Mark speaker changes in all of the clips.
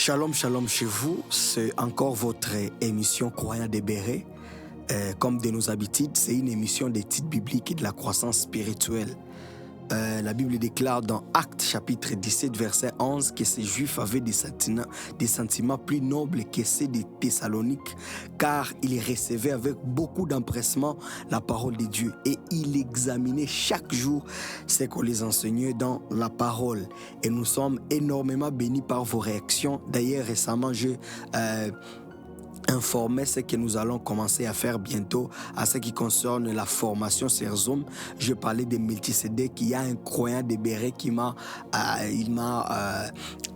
Speaker 1: Shalom, shalom chez vous. C'est encore votre émission Croyant des Bérets. Comme de nos habitudes, c'est une émission d'études bibliques et de la croissance spirituelle. La Bible déclare dans Actes chapitre 17 verset 11 que ces Juifs avaient des sentiments plus nobles que ceux des Thessaloniques, car ils recevaient avec beaucoup d'empressement la parole de Dieu et ils examinaient chaque jour ce qu'on les enseignait dans la parole. Et nous sommes énormément bénis par vos réactions. D'ailleurs, récemment, je informer ce que nous allons commencer à faire bientôt à ce qui concerne la formation sur Zoom. Je parlais de Melchisedec. Il y a un croyant des Bérets qui m'a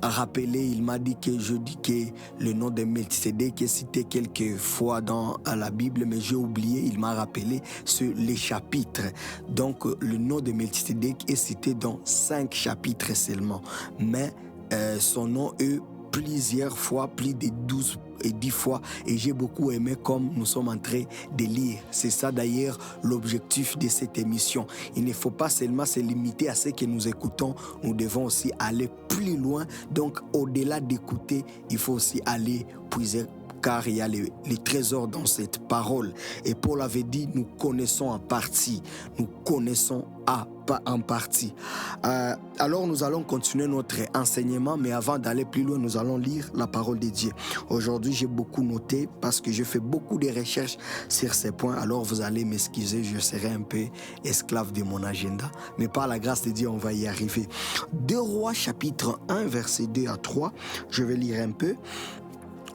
Speaker 1: rappelé, il m'a dit que je dis que le nom de Melchisedec est cité quelques fois dans la Bible, mais j'ai oublié, il m'a rappelé sur les chapitres. Donc le nom de Melchisedec est cité dans 5 chapitres seulement, mais son nom est plusieurs fois, plus de 12 et 10 fois, et j'ai beaucoup aimé comme nous sommes en train de lire. C'est ça d'ailleurs l'objectif de cette émission. Il ne faut pas seulement se limiter à ce que nous écoutons, nous devons aussi aller plus loin. Donc au-delà d'écouter, il faut aussi aller puiser, car il y a les trésors dans cette parole. Et Paul avait dit, nous connaissons en partie, nous connaissons en partie. Alors nous allons continuer notre enseignement, mais avant d'aller plus loin, nous allons lire la parole de Dieu. Aujourd'hui, j'ai beaucoup noté parce que je fais beaucoup de recherches sur ces points. Alors vous allez m'excuser, je serai un peu esclave de mon agenda, mais par la grâce de Dieu, on va y arriver. 2 Rois chapitre 1, verset 2 à 3, je vais lire un peu.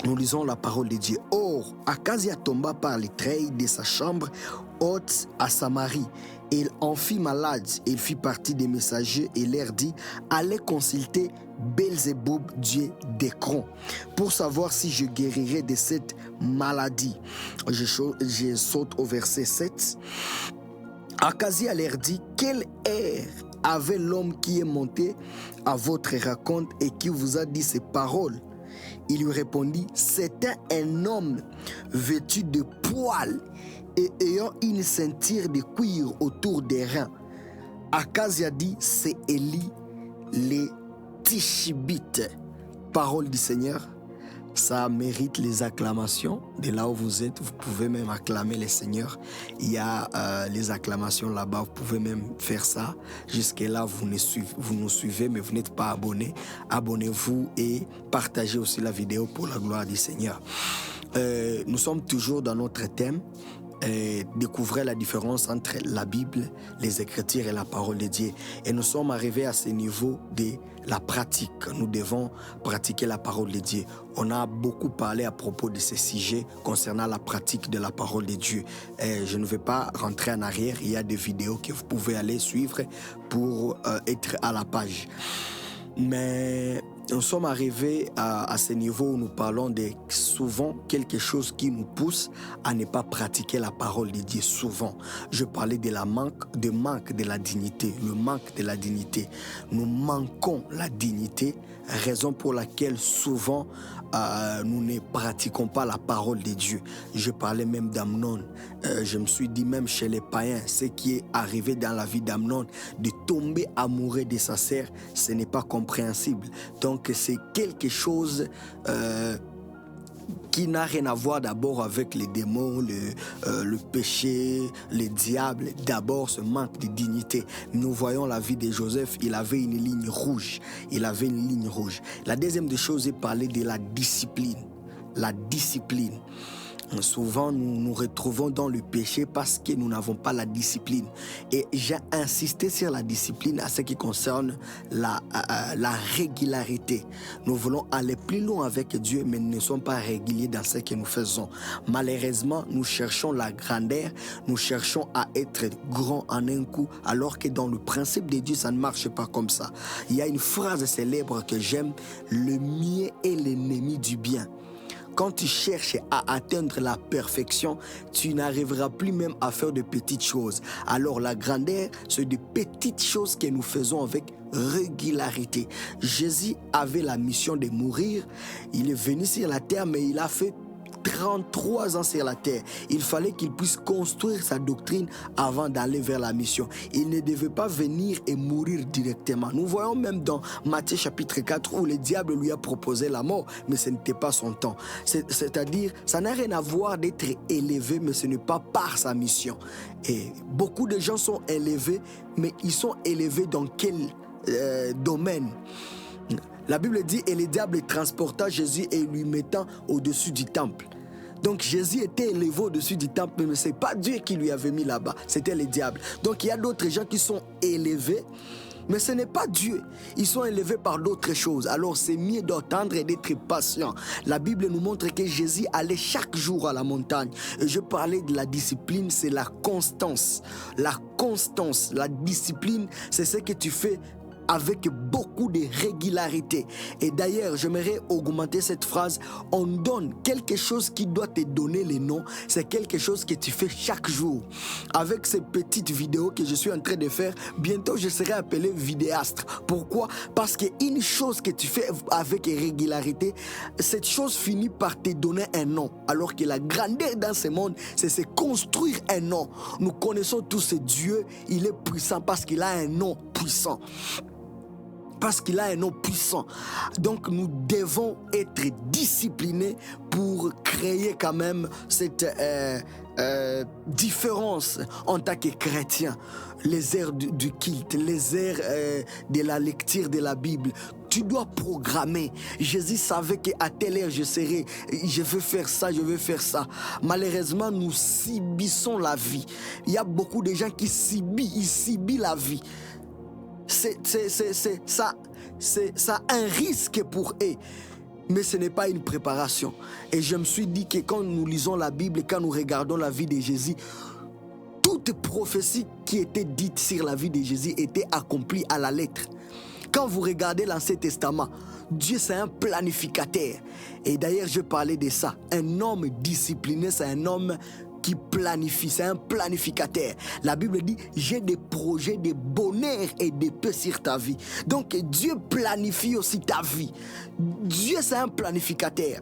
Speaker 1: Nous lisons la parole de Dieu. Or, Akazia tomba par les treilles de sa chambre haute à Samarie. Il en fit malade. Il fit partie des messagers et leur dit, allez consulter Belzéboub, dieu d'Écron, pour savoir si je guérirai de cette maladie. Je saute au verset 7. Akazia leur dit, quel air avait l'homme qui est monté à votre raconte et qui vous a dit ces paroles? Il lui répondit, c'était un homme vêtu de poils et ayant une ceinture de cuir autour des reins. Akazia dit, c'est Élie les Tishbite. Parole du Seigneur, ça mérite les acclamations. De là où vous êtes, vous pouvez même acclamer le Seigneur. Il y a les acclamations là-bas, vous pouvez même faire ça. Jusque-là, vous nous suivez, mais vous n'êtes pas abonné. Abonnez-vous et partagez aussi la vidéo pour la gloire du Seigneur. Nous sommes toujours dans notre thème. Découvrir la différence entre la Bible, les Écritures et la parole de Dieu. Et nous sommes arrivés à ce niveau de la pratique. Nous devons pratiquer la parole de Dieu. On a beaucoup parlé à propos de ces sujets concernant la pratique de la parole de Dieu. Je ne vais pas rentrer en arrière. Il y a des vidéos que vous pouvez aller suivre pour être à la page. Mais nous sommes arrivés à ce niveau où nous parlons de souvent quelque chose qui nous pousse à ne pas pratiquer la parole de Dieu souvent. Je parlais de manque de la dignité, le manque de la dignité. Nous manquons la dignité, raison pour laquelle souvent nous ne pratiquons pas la parole de Dieu. Je parlais même d'Amnon. Je me suis dit même chez les païens, ce qui est arrivé dans la vie d'Amnon, de tomber amoureux de sa sœur, ce n'est pas compréhensible. Donc c'est quelque chose qui n'a rien à voir d'abord avec les démons, le péché, le diable. D'abord, ce manque de dignité. Nous voyons la vie de Joseph, il avait une ligne rouge. Il avait une ligne rouge. La deuxième des choses est parler de la discipline. La discipline. Souvent, nous nous retrouvons dans le péché parce que nous n'avons pas la discipline. Et j'ai insisté sur la discipline à ce qui concerne la régularité. Nous voulons aller plus loin avec Dieu, mais nous ne sommes pas réguliers dans ce que nous faisons. Malheureusement, nous cherchons la grandeur, nous cherchons à être grand en un coup, alors que dans le principe de Dieu, ça ne marche pas comme ça. Il y a une phrase célèbre que j'aime, le mieux est l'ennemi du bien. Quand tu cherches à atteindre la perfection, tu n'arriveras plus même à faire de petites choses. Alors la grandeur, c'est de petites choses que nous faisons avec régularité. Jésus avait la mission de mourir. Il est venu sur la terre, mais il a fait 33 ans sur la terre. Il fallait qu'il puisse construire sa doctrine avant d'aller vers la mission. Il ne devait pas venir et mourir directement. Nous voyons même dans Matthieu chapitre 4 où le diable lui a proposé la mort, mais ce n'était pas son temps. C'est-à-dire, ça n'a rien à voir d'être élevé, mais ce n'est pas par sa mission. Et beaucoup de gens sont élevés, mais ils sont élevés dans quel domaine? La Bible dit, et le diable transporta Jésus et lui mettant au-dessus du temple. Donc Jésus était élevé au-dessus du temple, mais ce n'est pas Dieu qui lui avait mis là-bas, c'était le diable. Donc il y a d'autres gens qui sont élevés, mais ce n'est pas Dieu. Ils sont élevés par d'autres choses. Alors c'est mieux d'entendre et d'être patient. La Bible nous montre que Jésus allait chaque jour à la montagne. Et je parlais de la discipline, c'est la constance. La constance, la discipline, c'est ce que tu fais avec beaucoup de régularité. Et d'ailleurs, j'aimerais augmenter cette phrase. On donne quelque chose qui doit te donner le nom. C'est quelque chose que tu fais chaque jour. Avec ces petites vidéos que je suis en train de faire, bientôt je serai appelé vidéaste. Pourquoi? Parce qu'une chose que tu fais avec régularité, cette chose finit par te donner un nom. Alors que la grandeur dans ce monde, c'est se construire un nom. Nous connaissons tous ce Dieu. Il est puissant parce qu'il a un nom puissant. Parce qu'il a un nom puissant. Donc nous devons être disciplinés pour créer quand même cette différence en tant que chrétien. Les heures du culte, les heures de la lecture de la Bible. Tu dois programmer. Jésus savait qu'à telle heure je veux faire ça, je veux faire ça. Malheureusement, nous subissons la vie. Il y a beaucoup de gens qui subissent la vie. Ça un risque pour eux, mais ce n'est pas une préparation. Et je me suis dit que quand nous lisons la Bible, quand nous regardons la vie de Jésus, toute prophétie qui était dite sur la vie de Jésus était accomplie à la lettre. Quand vous regardez l'Ancien Testament, Dieu c'est un planificateur. Et d'ailleurs je parlais de ça. Un homme discipliné, c'est un homme qui planifie, c'est un planificateur. La Bible dit, j'ai des projets de bonheur et de paix sur ta vie. Donc Dieu planifie aussi ta vie. Dieu c'est un planificateur.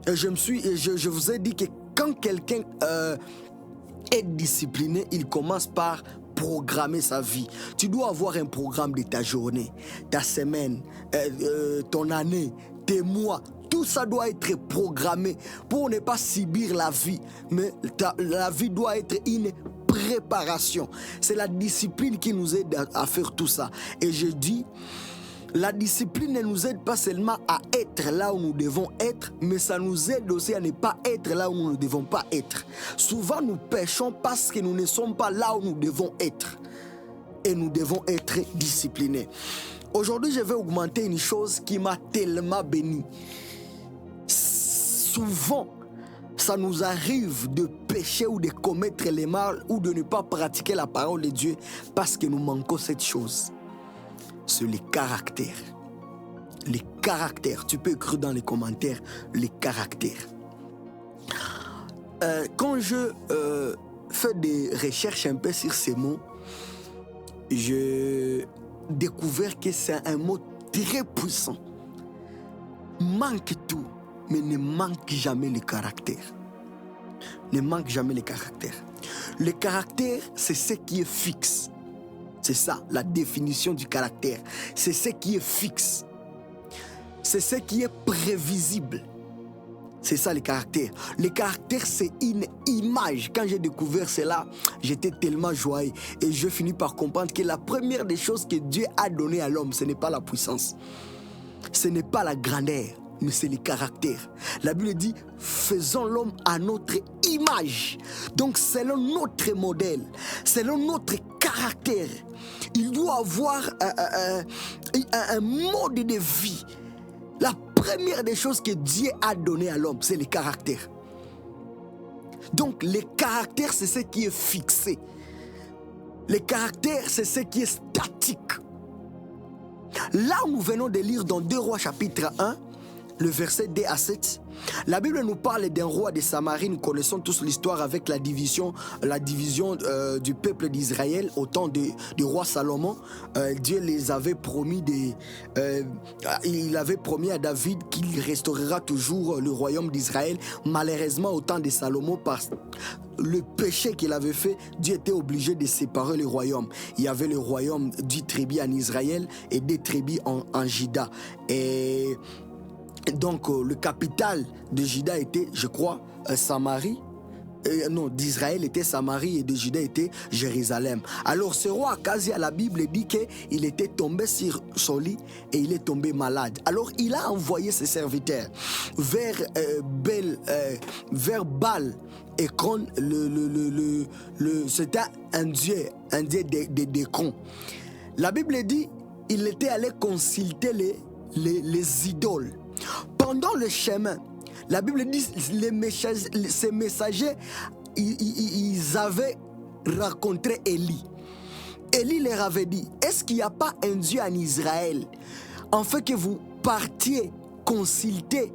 Speaker 1: Je vous ai dit que quand quelqu'un est discipliné, il commence par programmer sa vie. Tu dois avoir un programme de ta journée, ta semaine, ton année, tes mois. Tout ça doit être programmé pour ne pas subir la vie. Mais la vie doit être une préparation. C'est la discipline qui nous aide à faire tout ça. Et je dis, la discipline ne nous aide pas seulement à être là où nous devons être, mais ça nous aide aussi à ne pas être là où nous ne devons pas être. Souvent, nous péchons parce que nous ne sommes pas là où nous devons être. Et nous devons être disciplinés. Aujourd'hui, je vais augmenter une chose qui m'a tellement béni. Souvent, ça nous arrive de pécher ou de commettre les mal ou de ne pas pratiquer la parole de Dieu parce que nous manquons cette chose. C'est les caractères. Les caractères. Tu peux écrire dans les commentaires les caractères. Quand je fais des recherches un peu sur ces mots, j'ai découvert que c'est un mot très puissant. Manque tout, mais ne manque jamais le caractère. Ne manque jamais le caractère. Le caractère, c'est ce qui est fixe. C'est ça, la définition du caractère. C'est ce qui est fixe. C'est ce qui est prévisible. C'est ça le caractère. Le caractère, c'est une image. Quand j'ai découvert cela, j'étais tellement joyeux. Et je finis par comprendre que la première des choses que Dieu a donné à l'homme, ce n'est pas la puissance. Ce n'est pas la grandeur, mais c'est le caractère. La Bible dit, faisons l'homme à notre image. Donc, selon notre modèle, selon notre caractère, il doit avoir un mode de vie. La première des choses que Dieu a donné à l'homme, c'est le caractère. Donc, le caractère, c'est ce qui est fixé. Le caractère, c'est ce qui est statique. Là où nous venons de lire dans 2 Rois chapitre 1, le verset D à 7, la Bible nous parle d'un roi de Samarie. Nous connaissons tous l'histoire avec la division du peuple d'Israël au temps du roi Salomon. Dieu les avait promis il avait promis à David qu'il restaurera toujours le royaume d'Israël. Malheureusement, au temps de Salomon, par le péché qu'il avait fait, Dieu était obligé de séparer le royaume. Il y avait le royaume du tribu en Israël et des tribus en Juda. Et donc, le capital de Juda était, je crois, Samarie. Non, d'Israël était Samarie et de Juda était Jérusalem. Alors ce roi Akazia, la Bible dit qu'il était tombé sur son lit et il est tombé malade. Alors il a envoyé ses serviteurs vers Baal et Ekron, c'était un dieu d'Ekron. La Bible dit qu'il était allé consulter les idoles. Pendant le chemin, la Bible dit que ces messagers, ils avaient rencontré Élie. Élie leur avait dit, est-ce qu'il n'y a pas un Dieu en Israël, en fait que vous partiez consulter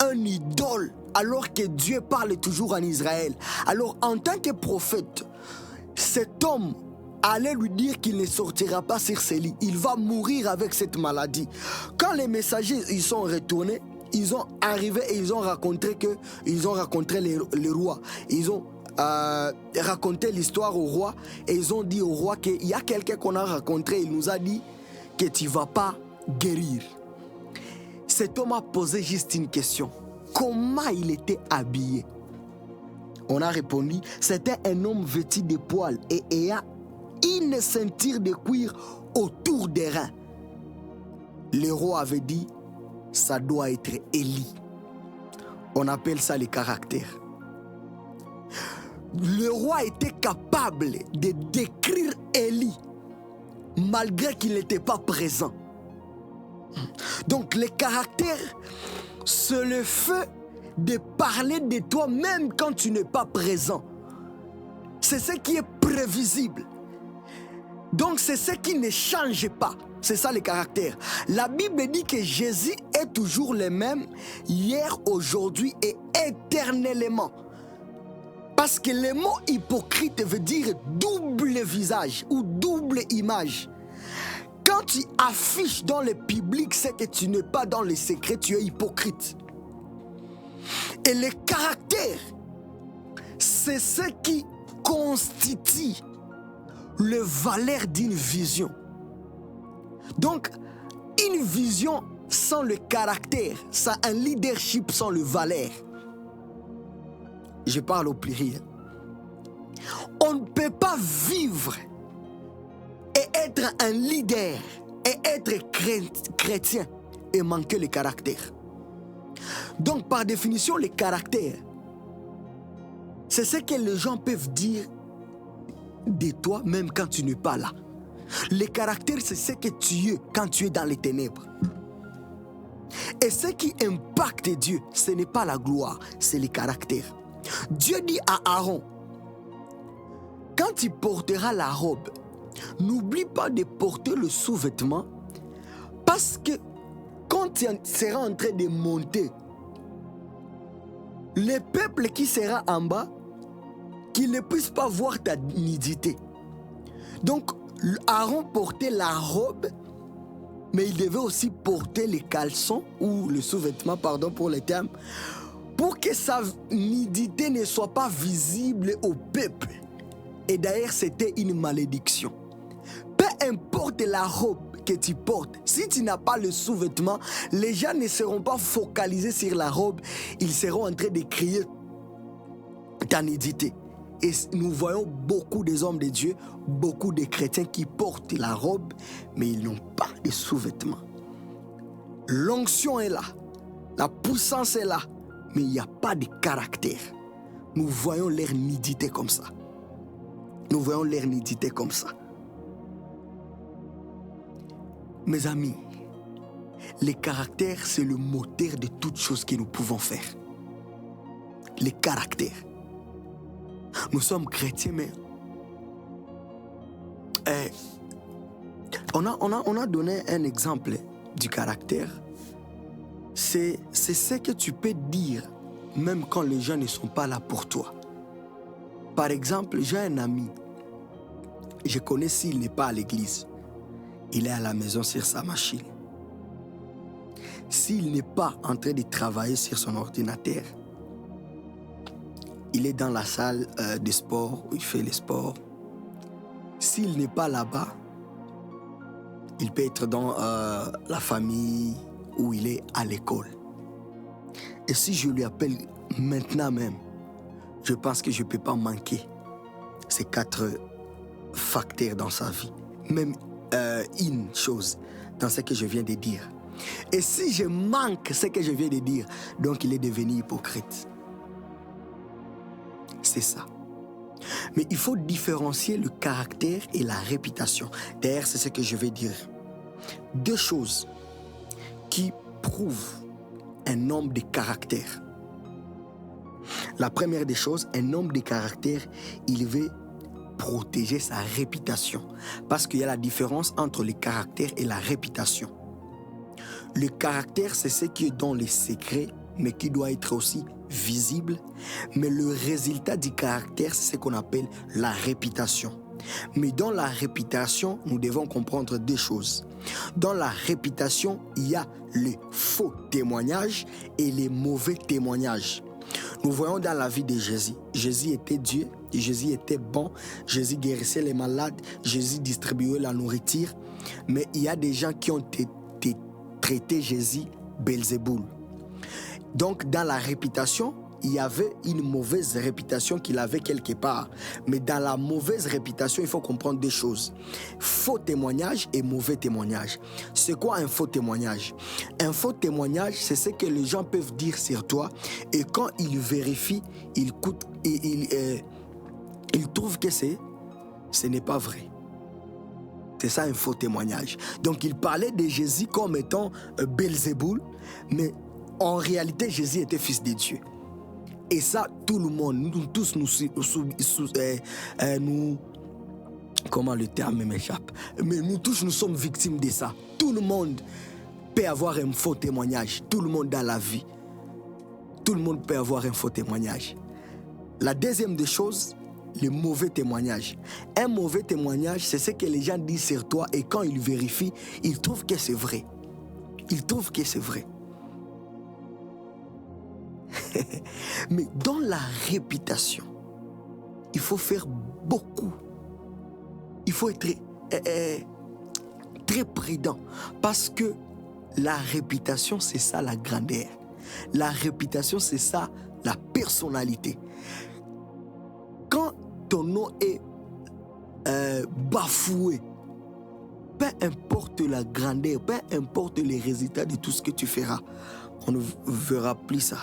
Speaker 1: un idole alors que Dieu parle toujours en Israël? Alors en tant que prophète, cet homme allait lui dire qu'il ne sortira pas sur ses lits. Il va mourir avec cette maladie. Quand les messagers ils sont retournés, ils ont arrivé et ils ont rencontré les rois. Ils ont raconté l'histoire au roi et ils ont dit au roi qu'il y a quelqu'un qu'on a rencontré. Il nous a dit que tu ne vas pas guérir. Cet homme a posé juste une question. Comment il était habillé? On a répondu, c'était un homme vêtu de poils et ayant une ceinture de cuir autour des reins. Le roi avait dit, ça doit être Élie. On appelle ça le caractère. Le roi était capable de décrire Élie malgré qu'il n'était pas présent. Donc le caractère, c'est le fait de parler de toi même quand tu n'es pas présent. C'est ce qui est prévisible. Donc c'est ce qui ne change pas. C'est ça le caractère. La Bible dit que Jésus est toujours le même, hier, aujourd'hui et éternellement. Parce que le mot hypocrite veut dire double visage ou double image. Quand tu affiches dans le public ce que tu n'es pas dans le secret, tu es hypocrite. Et le caractère, c'est ce qui constitue la valeur d'une vision. Donc, une vision sans le caractère, ça un leadership sans le valeur. Je parle au pluriel. On ne peut pas vivre et être un leader et être chrétien et manquer le caractère. Donc, par définition, le caractère, c'est ce que les gens peuvent dire de toi même quand tu n'es pas là. Le caractère, c'est ce que tu es quand tu es dans les ténèbres. Et ce qui impacte Dieu, ce n'est pas la gloire, c'est le caractère. Dieu dit à Aaron, quand tu porteras la robe, n'oublie pas de porter le sous-vêtement, parce que quand tu seras en train de monter, le peuple qui sera en bas, qu'il ne puisse pas voir ta nudité. Donc, Aaron portait la robe, mais il devait aussi porter les caleçons, ou le sous-vêtement, pardon pour le terme, pour que sa nudité ne soit pas visible au peuple. Et d'ailleurs, c'était une malédiction. Peu importe la robe que tu portes, si tu n'as pas le sous-vêtement, les gens ne seront pas focalisés sur la robe, ils seront en train de crier ta nudité. Et nous voyons beaucoup des hommes de Dieu, beaucoup de chrétiens qui portent la robe, mais ils n'ont pas de sous-vêtements. L'onction est là, la puissance est là, mais il n'y a pas de caractère. Nous voyons leur nudité comme ça. Nous voyons leur nudité comme ça. Mes amis, le caractère, c'est le moteur de toutes choses que nous pouvons faire. Le caractère. Nous sommes chrétiens, mais on a donné un exemple du caractère. c'est ce que tu peux dire même quand les gens ne sont pas là pour toi. Par exemple, j'ai un ami, je connais s'il n'est pas à l'église, il est à la maison sur sa machine. S'il n'est pas en train de travailler sur son ordinateur, il est dans la salle de sport où il fait les sports. S'il n'est pas là-bas, il peut être dans la famille où il est à l'école. Et si je lui appelle maintenant même, je pense que je ne peux pas manquer ces 4 facteurs dans sa vie. Même une chose dans ce que je viens de dire. Et si je manque ce que je viens de dire, donc il est devenu hypocrite. C'est ça. Mais il faut différencier le caractère et la réputation. D'ailleurs, c'est ce que je vais dire. 2 choses qui prouvent un homme de caractère. La première des choses, un homme de caractère, il veut protéger sa réputation. Parce qu'il y a la différence entre le caractère et la réputation. Le caractère, c'est ce qui est dans les secrets, mais qui doit être aussi visible. Mais le résultat du caractère, c'est ce qu'on appelle la réputation. Mais dans la réputation, nous devons comprendre 2 choses. Dans la réputation, il y a les faux témoignages et les mauvais témoignages. Nous voyons dans la vie de Jésus. Jésus était Dieu, Jésus était bon, Jésus guérissait les malades, Jésus distribuait la nourriture. Mais il y a des gens qui ont traité Jésus Belzéboul. Donc dans la réputation, il y avait une mauvaise réputation qu'il avait quelque part. Mais dans la mauvaise réputation, il faut comprendre 2 choses. Faux témoignage et mauvais témoignage. C'est quoi un faux témoignage? Un faux témoignage, c'est ce que les gens peuvent dire sur toi. Et quand ils vérifient, ils trouvent que ce n'est pas vrai. C'est ça un faux témoignage. Donc il parlait de Jésus comme étant Belzéboul, mais en réalité, Jésus était fils de Dieu. Et ça, tout le monde, nous tous, comment le terme m'échappe, mais nous tous, nous sommes victimes de ça. Tout le monde peut avoir un faux témoignage. Tout le monde dans la vie. Tout le monde peut avoir un faux témoignage. La deuxième des choses, le mauvais témoignage. Un mauvais témoignage, c'est ce que les gens disent sur toi et quand ils vérifient, ils trouvent que c'est vrai. Ils trouvent que c'est vrai. Mais dans la réputation, il faut faire beaucoup. Il faut être très prudent parce que la réputation, c'est ça la grandeur. La réputation, c'est ça la personnalité. Quand ton nom est bafoué, peu importe la grandeur, peu importe les résultats de tout ce que tu feras, on ne verra plus ça.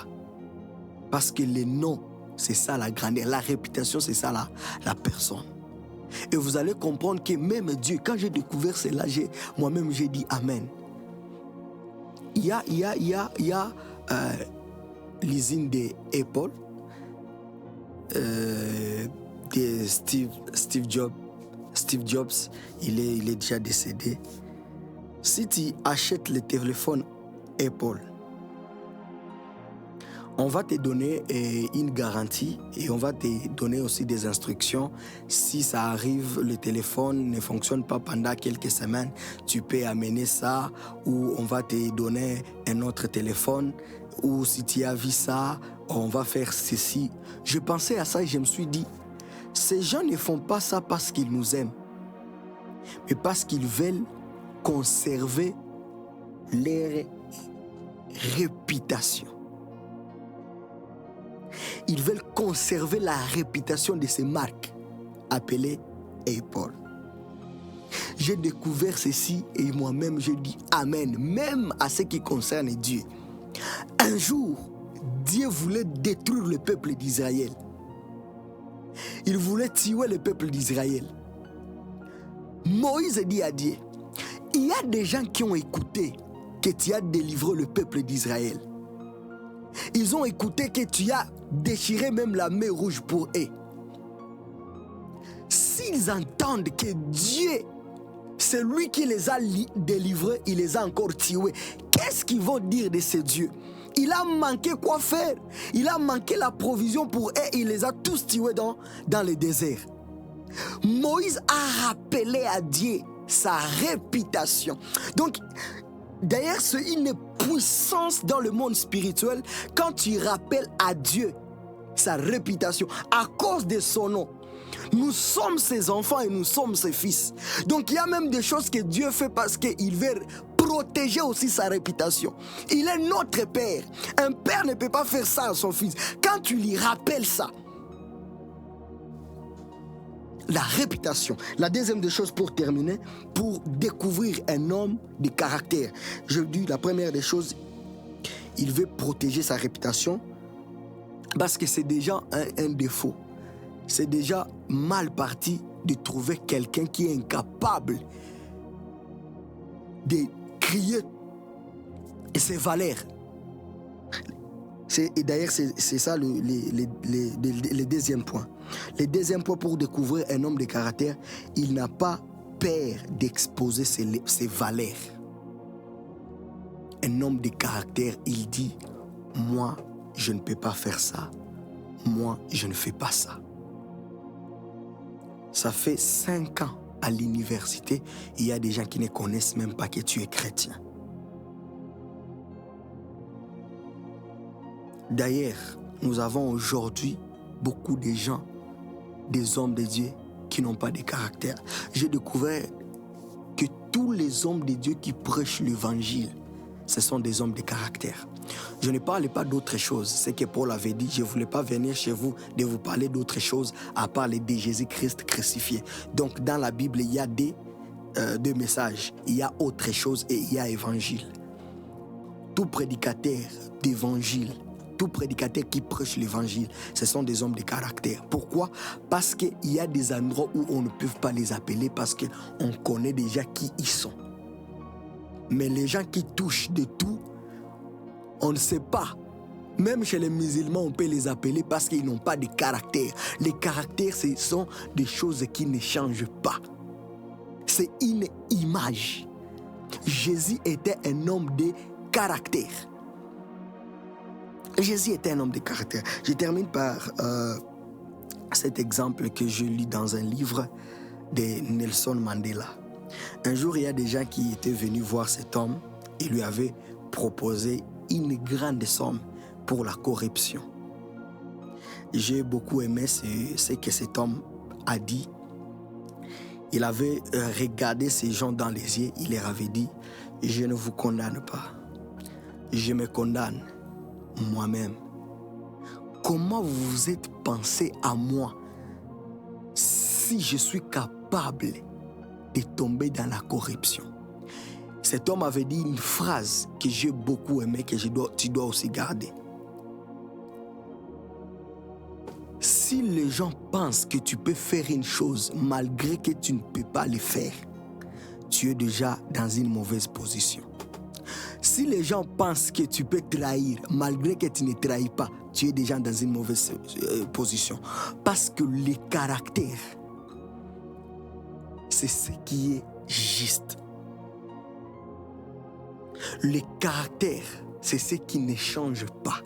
Speaker 1: Parce que le nom, c'est ça la grandeur. La réputation, c'est ça la personne. Et vous allez comprendre que même Dieu, quand j'ai découvert cela, moi-même j'ai dit Amen. Il y a l'usine d'Apple, de Steve Jobs. Steve Jobs, il est déjà décédé. Si tu achètes le téléphone Apple, on va te donner une garantie et on va te donner aussi des instructions. Si ça arrive, le téléphone ne fonctionne pas pendant quelques semaines, tu peux amener ça ou on va te donner un autre téléphone. Ou si tu as vu ça, on va faire ceci. Je pensais à ça et je me suis dit, ces gens ne font pas ça parce qu'ils nous aiment, mais parce qu'ils veulent conserver leur réputation. Ils veulent conserver la réputation de ces marques appelées Apple. J'ai découvert ceci et moi-même je dis Amen, même à ce qui concerne Dieu. Un jour, Dieu voulait détruire le peuple d'Israël. Il voulait tuer le peuple d'Israël. Moïse dit à Dieu, il y a des gens qui ont écouté que tu as délivré le peuple d'Israël. Ils ont écouté que tu as déchiré même la mer rouge pour eux. S'ils entendent que Dieu c'est lui qui les a délivrés, il les a encore tués. Qu'est-ce qu'ils vont dire de ces dieux? Il a manqué quoi faire? Il a manqué la provision pour eux, il les a tous tués dans le désert. Moïse a rappelé à Dieu sa réputation. Donc, d'ailleurs, c'est une puissance dans le monde spirituel quand tu rappelles à Dieu sa réputation à cause de son nom. Nous sommes ses enfants et nous sommes ses fils. Donc il y a même des choses que Dieu fait parce qu'il veut protéger aussi sa réputation. Il est notre Père. Un père ne peut pas faire ça à son fils. Quand tu lui rappelles ça, la réputation. La deuxième des choses pour terminer, pour découvrir un homme de caractère. Je dis la première des choses, il veut protéger sa réputation parce que c'est déjà un défaut. C'est déjà mal parti de trouver quelqu'un qui est incapable de crier ses valeurs. Et d'ailleurs, c'est ça le deuxième point. Le deuxième point pour découvrir un homme de caractère, il n'a pas peur d'exposer ses valeurs. Un homme de caractère, il dit, moi, je ne peux pas faire ça. Moi, je ne fais pas ça. Ça fait 5 ans à l'université, il y a des gens qui ne connaissent même pas que tu es chrétien. D'ailleurs, nous avons aujourd'hui beaucoup de gens, des hommes de Dieu qui n'ont pas de caractère. J'ai découvert que tous les hommes de Dieu qui prêchent l'évangile, ce sont des hommes de caractère. Je ne parle pas d'autre chose. C'est que Paul avait dit, je ne voulais pas venir chez vous de vous parler d'autre chose à parler de Jésus-Christ crucifié. Donc dans la Bible, il y a deux messages. Il y a autre chose et il y a évangile. Tout prédicateur d'évangile, tout prédicateur qui prêche l'évangile, ce sont des hommes de caractère. Pourquoi? Parce qu'il y a des endroits où on ne peut pas les appeler parce qu'on connaît déjà qui ils sont. Mais les gens qui touchent de tout, on ne sait pas. Même chez les musulmans, on peut les appeler parce qu'ils n'ont pas de caractère. Les caractères, ce sont des choses qui ne changent pas. C'est une image. Jésus était un homme de caractère. Jésus était un homme de caractère. Je termine par cet exemple que je lis dans un livre de Nelson Mandela. Un jour, il y a des gens qui étaient venus voir cet homme et lui avaient proposé une grande somme pour la corruption. J'ai beaucoup aimé ce que cet homme a dit. Il avait regardé ces gens dans les yeux, il leur avait dit, je ne vous condamne pas, je me condamne moi-même. Comment vous vous êtes pensé à moi si je suis capable de tomber dans la corruption? Cet homme avait dit une phrase que j'ai beaucoup aimée, que tu dois aussi garder. Si les gens pensent que tu peux faire une chose malgré que tu ne peux pas le faire, tu es déjà dans une mauvaise position. Si les gens pensent que tu peux trahir malgré que tu ne trahis pas, tu es déjà dans une mauvaise position. Parce que le caractère, c'est ce qui est juste. Le caractère, c'est ce qui ne change pas.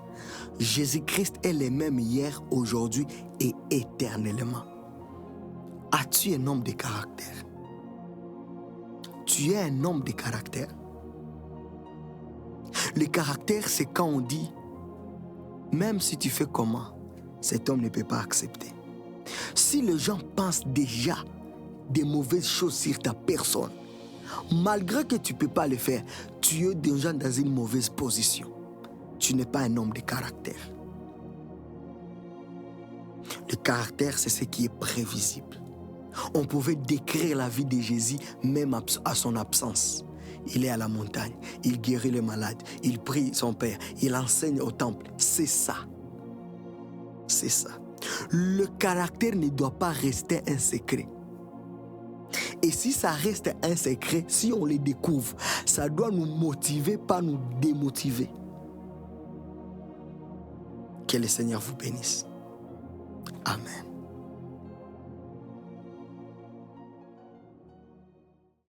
Speaker 1: Jésus-Christ est le même hier, aujourd'hui et éternellement. As-tu un homme de caractère? Tu es un homme de caractère. Le caractère, c'est quand on dit, même si tu fais comment, cet homme ne peut pas accepter. Si les gens pensent déjà des mauvaises choses sur ta personne, malgré que tu ne peux pas le faire, tu es déjà dans une mauvaise position. Tu n'es pas un homme de caractère. Le caractère, c'est ce qui est prévisible. On pouvait décrire la vie de Jésus même à son absence. Il est à la montagne, il guérit les malades, il prie son Père, il enseigne au temple. C'est ça. C'est ça. Le caractère ne doit pas rester un secret. Et si ça reste un secret, si on le découvre, ça doit nous motiver, pas nous démotiver. Que le Seigneur vous bénisse. Amen.